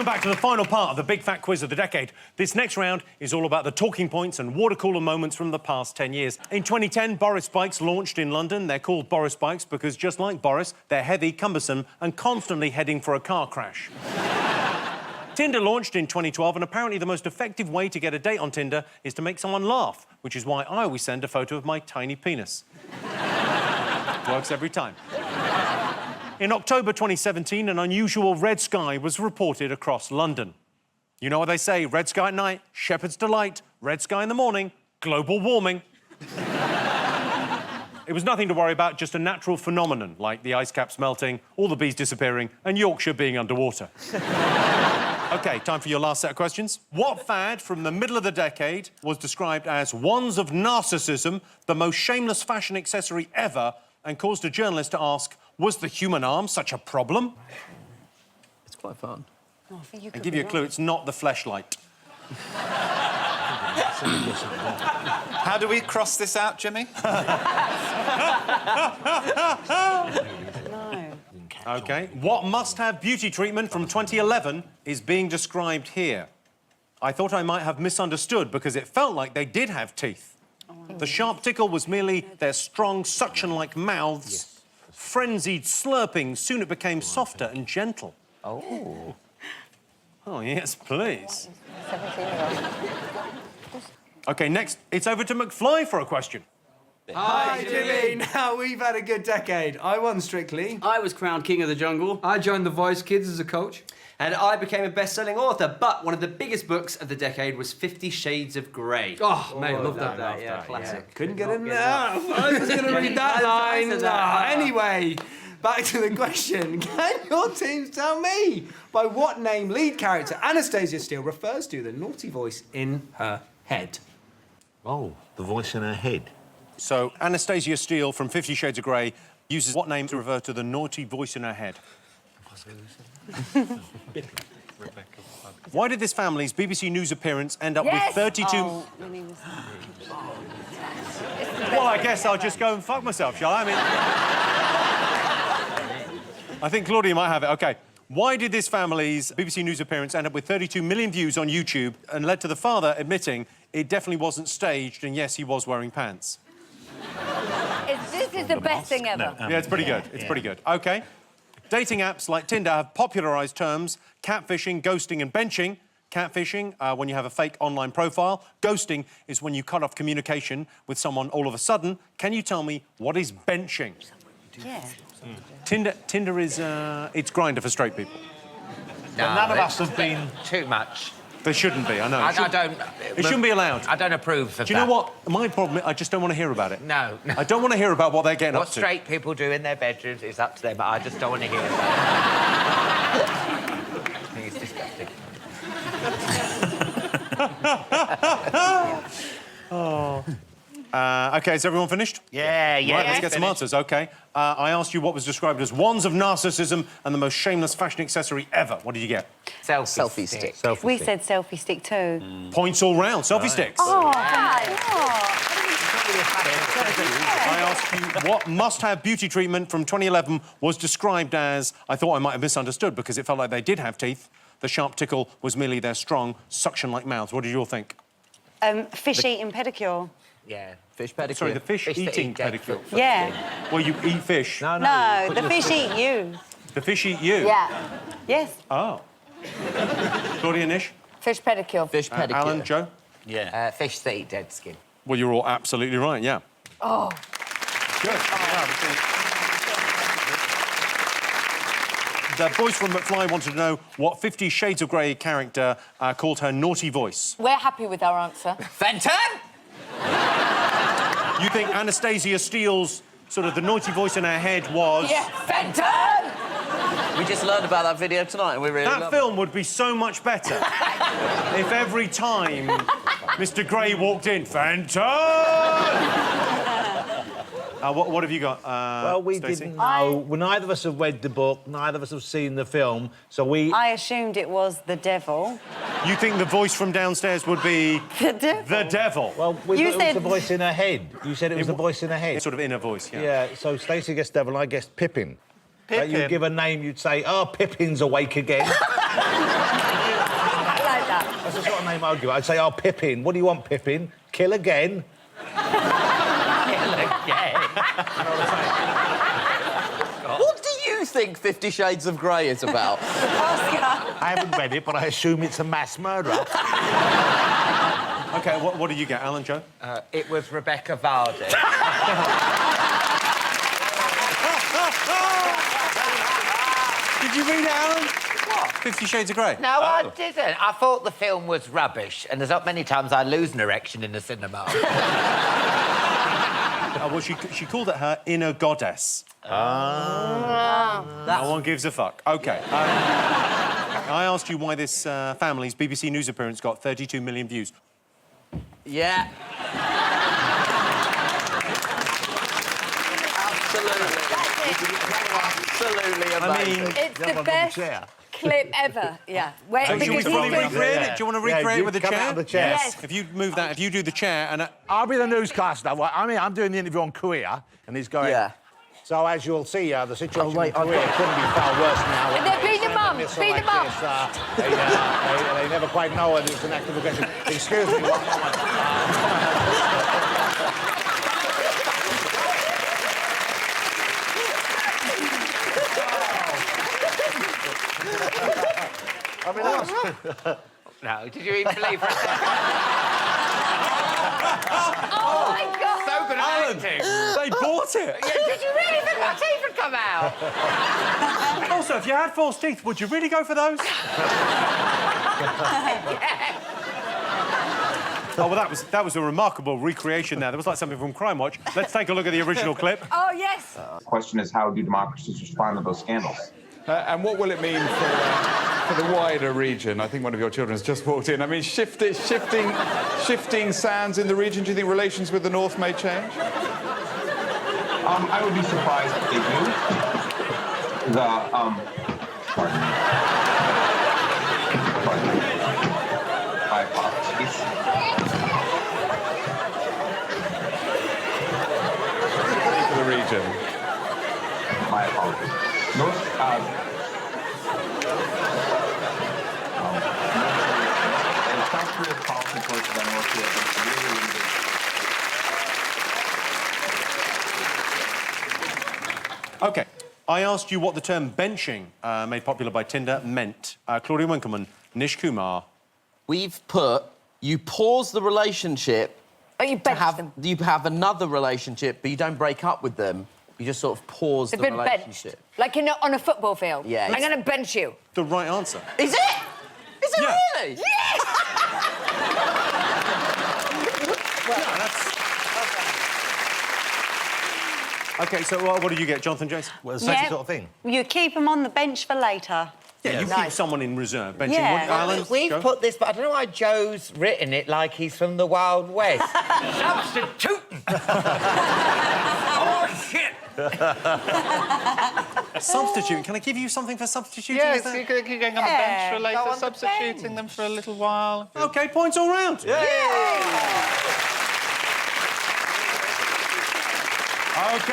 Welcome back to the final part of the Big Fat Quiz of the decade. This next round is all about the talking points and water cooler moments from the past 10 years. In 2010, Boris bikes launched in London. They're called Boris bikes because, just like Boris, they're heavy, cumbersome and constantly heading for a car crash. Tinder launched in 2012, and apparently the most effective way to get a date on Tinder is to make someone laugh, which is why I always send a photo of my tiny penis. Works every time. In October 2017, an unusual red sky was reported across London. You know what they say, red sky at night, shepherd's delight, red sky in the morning, global warming. It was nothing to worry about, just a natural phenomenon, like the ice caps melting, all the bees disappearing, and Yorkshire being underwater. OK, time for your last set of questions. What fad from the middle of the decade was described as wands of narcissism, the most shameless fashion accessory ever, and caused a journalist to ask, was the human arm such a problem? It's quite fun. Oh, I think you I'll give you a clue, it's not the fleshlight. How do we cross this out, Jimmy? No. OK. What must-have beauty treatment from 2011 is being described here? I thought I might have misunderstood because it felt like they did have teeth. Oh. The sharp tickle was merely their strong, suction-like mouths. Yes. Frenzied slurping, soon it became softer and gentle. Oh. Oh, yes, please. OK, next, it's over to McFly for a question. Hi, Jimmy. Now, we've had a good decade. I won Strictly. I was crowned King of the Jungle. I joined the Voice Kids as a coach. And I became a best-selling author. But one of the biggest books of the decade was 50 Shades of Grey. Oh, mate, love that. Yeah, classic. Yeah. Couldn't get enough. I was going to read that line. Anyway, back to the question. Can your teams tell me by what name lead character Anastasia Steele refers to the naughty voice in her head? Oh, the voice in her head. So, Anastasia Steele from 50 Shades of Grey uses what name to refer to the naughty voice in her head? Why did this family's BBC News appearance end up with 32... Oh, well, I guess I'll just go and fuck myself, shall I? I think Claudia might have it. OK. Why did this family's BBC News appearance end up with 32 million views on YouTube and led to the father admitting it definitely wasn't staged and, yes, he was wearing pants? This is the best thing ever. Yeah, it's pretty good. It's pretty good. OK. Dating apps like Tinder have popularised terms catfishing, ghosting and benching. Catfishing, when you have a fake online profile. Ghosting is when you cut off communication with someone all of a sudden. Can you tell me what is benching? Yeah. Tinder is... it's Grindr for straight people. No, none of us have been... Too much. They shouldn't be, I know. I don't... It shouldn't be allowed. I don't approve of that. Do you know what? My problem is I just don't want to hear about it. No. I don't want to hear about what they're getting What up to. What straight people do in their bedrooms is up to them, but I just don't want to hear about it. I think it's disgusting. OK, is everyone finished? Yeah. Right, let's get some answers, OK. I asked you what was described as wands of narcissism and the most shameless fashion accessory ever. What did you get? Selfie stick. We said selfie stick too. Points all round. Selfie sticks. Oh, I asked you what must-have beauty treatment from 2011 was described as... I thought I might have misunderstood because it felt like they did have teeth. The sharp tickle was merely their strong, suction-like mouths. What did you all think? Fish-eating pedicure. Yeah. Fish pedicure. Sorry, the fish-eating pedicure. Yeah. Well, you eat fish. No, the fish eat you. The fish eat you? Yeah. Yes. Oh. Claudia, Nish? Fish pedicure. Fish pedicure. Alan, Joe? Yeah. Fish that eat dead skin. Well, you're all absolutely right, yeah. Oh. Good. The boys from McFly wanted to know what 50 Shades of Grey character called her naughty voice. We're happy with our answer. Fenton! You think Anastasia Steele's sort of the naughty voice in her head was... Yeah, Fenton! We just learned about that video tonight and we really That film would be so much better if every time Mr. Grey walked in, Fenton! What have you got, Well, we Stacey? didn't know. Well, neither of us have read the book, neither of us have seen the film, so we... I assumed it was the devil. You think the voice from downstairs would be... The devil? The devil? Well, we You thought it was said- the voice in her head. You said it was the voice in her head. Sort of inner voice, yeah. Yeah, so Stacey guessed devil, I guessed Pippin. Pippin? You give a name, you'd say, oh, Pippin's awake again. same argument. I'd say, oh, Pippin. What do you want, Pippin? Kill again? What do you think 50 Shades of Grey is about? Oscar. I haven't read it, but I assume it's a mass murderer. OK, what do you get, Alan, Joe? It was Rebecca Vardy. Did you read it, Alan? What? 50 Shades of Grey? No, I didn't. I thought the film was rubbish, and there's not many times I lose an erection in the cinema. Well, she called it her inner goddess. No one gives a fuck. OK. I asked you why this family's BBC News appearance got 32 million views. Yeah. Absolutely. Absolutely amazing. It's the best clip ever. Yeah. Wait, Should we because fully he's doing- recreate it? Do you want to recreate it with the come chair? out of the chair. Yes. If you move that, if you do the chair and... I'll be the newscaster. I mean, I'm doing the interview on Korea, and he's going... Yeah. So, as you'll see, the situation in Korea couldn't be far worse now. And then beat them up, Missile beat like them up. this, they never quite know whether it's an act of aggression. Excuse me, one moment. I mean, that was... No, did you even believe for a second? Oh, my God. So good at acting. They bought it! Yeah, did you really think my teeth would come out? Also, if you had false teeth, would you really go for those? Oh, well, that was a remarkable recreation there. That was like something from Crime Watch. Let's take a look at the original clip. Oh, yes. The question is, how do democracies respond to those scandals? And what will it mean for the wider region? I think one of your children has just walked in. I mean, shifting sands in the region. Do you think relations with the North may change? I would be surprised if they do. Pardon. My apologies. For the region. My apologies. South Korea's policy towards the North Korea is really OK. I asked you what the term benching, made popular by Tinder, meant. Claudia Winkleman, Nish Kumar. We've put, you pause the relationship. Oh, you bench them. You have another relationship, but you don't break up with them. You just sort of pause They've the been relationship. benched. Like on a football field. Yeah. I'm going to bench you. The right answer. Is it? Is it Yeah. really? Yes! Yeah, that's... OK, so what do you get, Jonathan Jason? Well, the same sort of thing. You keep them on the bench for later. Yeah, you keep someone in reserve. Benching. Yeah. Alan, We've Joe? put this, but I don't know why Joe's written it like he's from the Wild West. Substituting! Oh, shit! Substituting. Can I give you something for substituting? Yes, Is that- you're going on the bench for later, substituting them for a little while. OK, points all round. OK.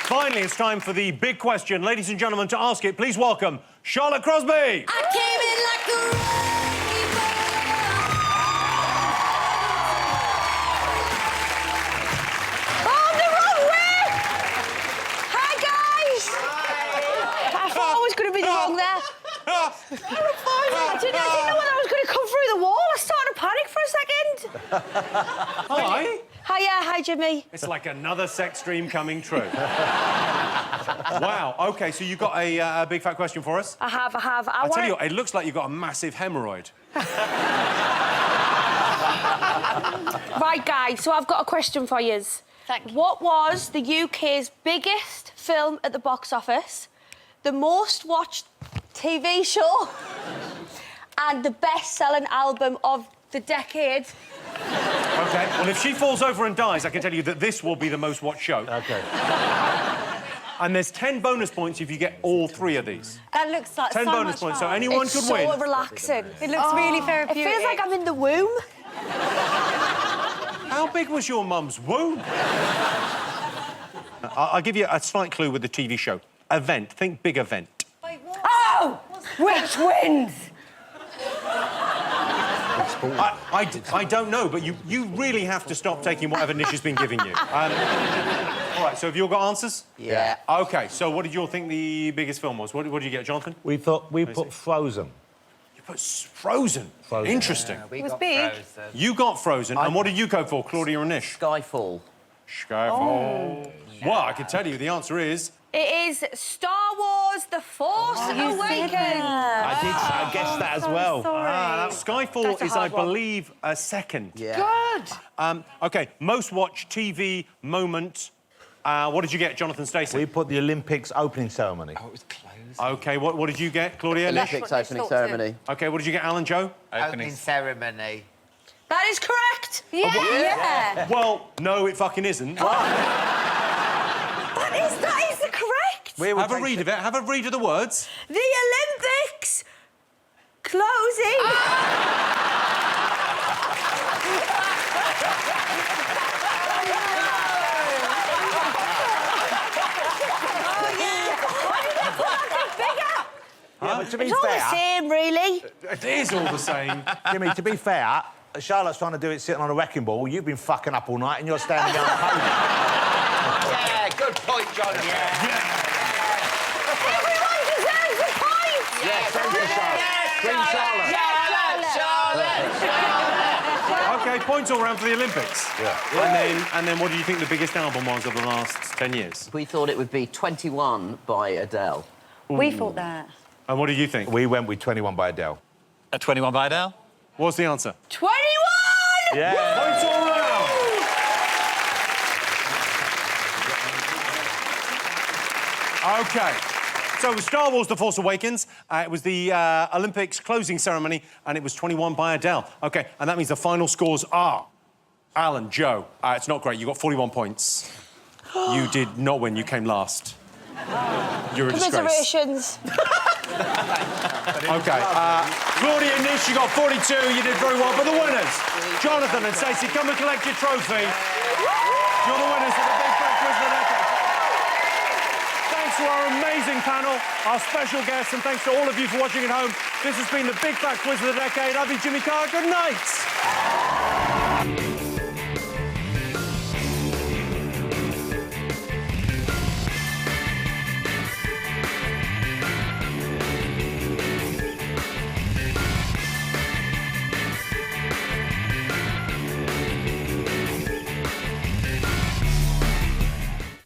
Finally, it's time for the big question. Ladies and gentlemen, to ask it, please welcome Charlotte Crosby. I came in like a Oh, the wrong way! Hi, guys! I thought I was going to be the wrong there. I didn't know whether I was going to come through the wall. I started to panic for a second. Hi. Hiya, hi, Jimmy. It's like another sex dream coming true. Wow. OK, so you got a big fat question for us? I have. I tell you, it looks like you've got a massive hemorrhoid. Right, guys, so I've got a question for you. Thank you. What was the UK's biggest film at the box office, the most watched TV show, and the best-selling album of the decade? OK, well, if she falls over and dies, I can tell you that this will be the most watched show. OK. And there's 10 bonus points if you get all 3 of these. That looks like 10 so bonus much points, fun. so anyone It's could so win. relaxing. It looks really therapeutic. It feels like I'm in the womb. How big was your mum's womb? I'll give you a slight clue with the TV show. Event. Think big event. Oh! Which wins? I don't know, but you really have to stop taking whatever Nish has been giving you. All right, so have you all got answers? Yeah. OK, so what did you all think the biggest film was? What did you get, Jonathan? We put Frozen. You put Frozen? Interesting. It was big. Frozen. You got Frozen, and what did you go for, Claudia and Nish? Skyfall. Skyfall. Well, I can tell you the answer is... It is Star Wars: The Force Awakens. I guessed that as well. Skyfall That's a is, I hard one. believe, a second. Yeah. Good. OK, most watched TV moment. What did you get, Jonathan Stacey? We put the Olympics opening ceremony. Oh, it was close. OK, what did you get, Claudia? Olympics what I opening thought ceremony. OK, what did you get, Alan Joe? Opening ceremony. That is correct. Yeah. Well, no, it fucking isn't. That is the correct. Have a read of it. Have a read of the words. The Olympics closing. Yeah, but to be It's all the fair, same, really. It is all the same. Jimmy, to be fair, Charlotte's trying to do it sitting on a wrecking ball. You've been fucking up all night and you're standing on the podium. Yeah, good point, John. Everyone deserves a point. OK, points all round for the Olympics. Yeah. And then what do you think the biggest album was of the last 10 years? We thought it would be 21 by Adele. We thought that. And what do you think? We went with 21 by Adele. 21 by Adele? What's the answer? 21. Yeah. Points all round. OK. So it was Star Wars: The Force Awakens. It was the Olympics closing ceremony, and it was 21 by Adele. OK, and that means the final scores are... Alan, Joe, it's not great. You got 41 points. You did not win. You came last. You're a disgrace. Commiserations. OK. Claudia and Nish, you got 42. You did very well. But the winners, Jonathan and Stacey, come and collect your trophy. You're the winners of the Big Fat Quiz of the Decade. Thanks to our amazing panel, our special guests, and thanks to all of you for watching at home. This has been the Big Fat Quiz of the Decade. I've been Jimmy Carr. Good night.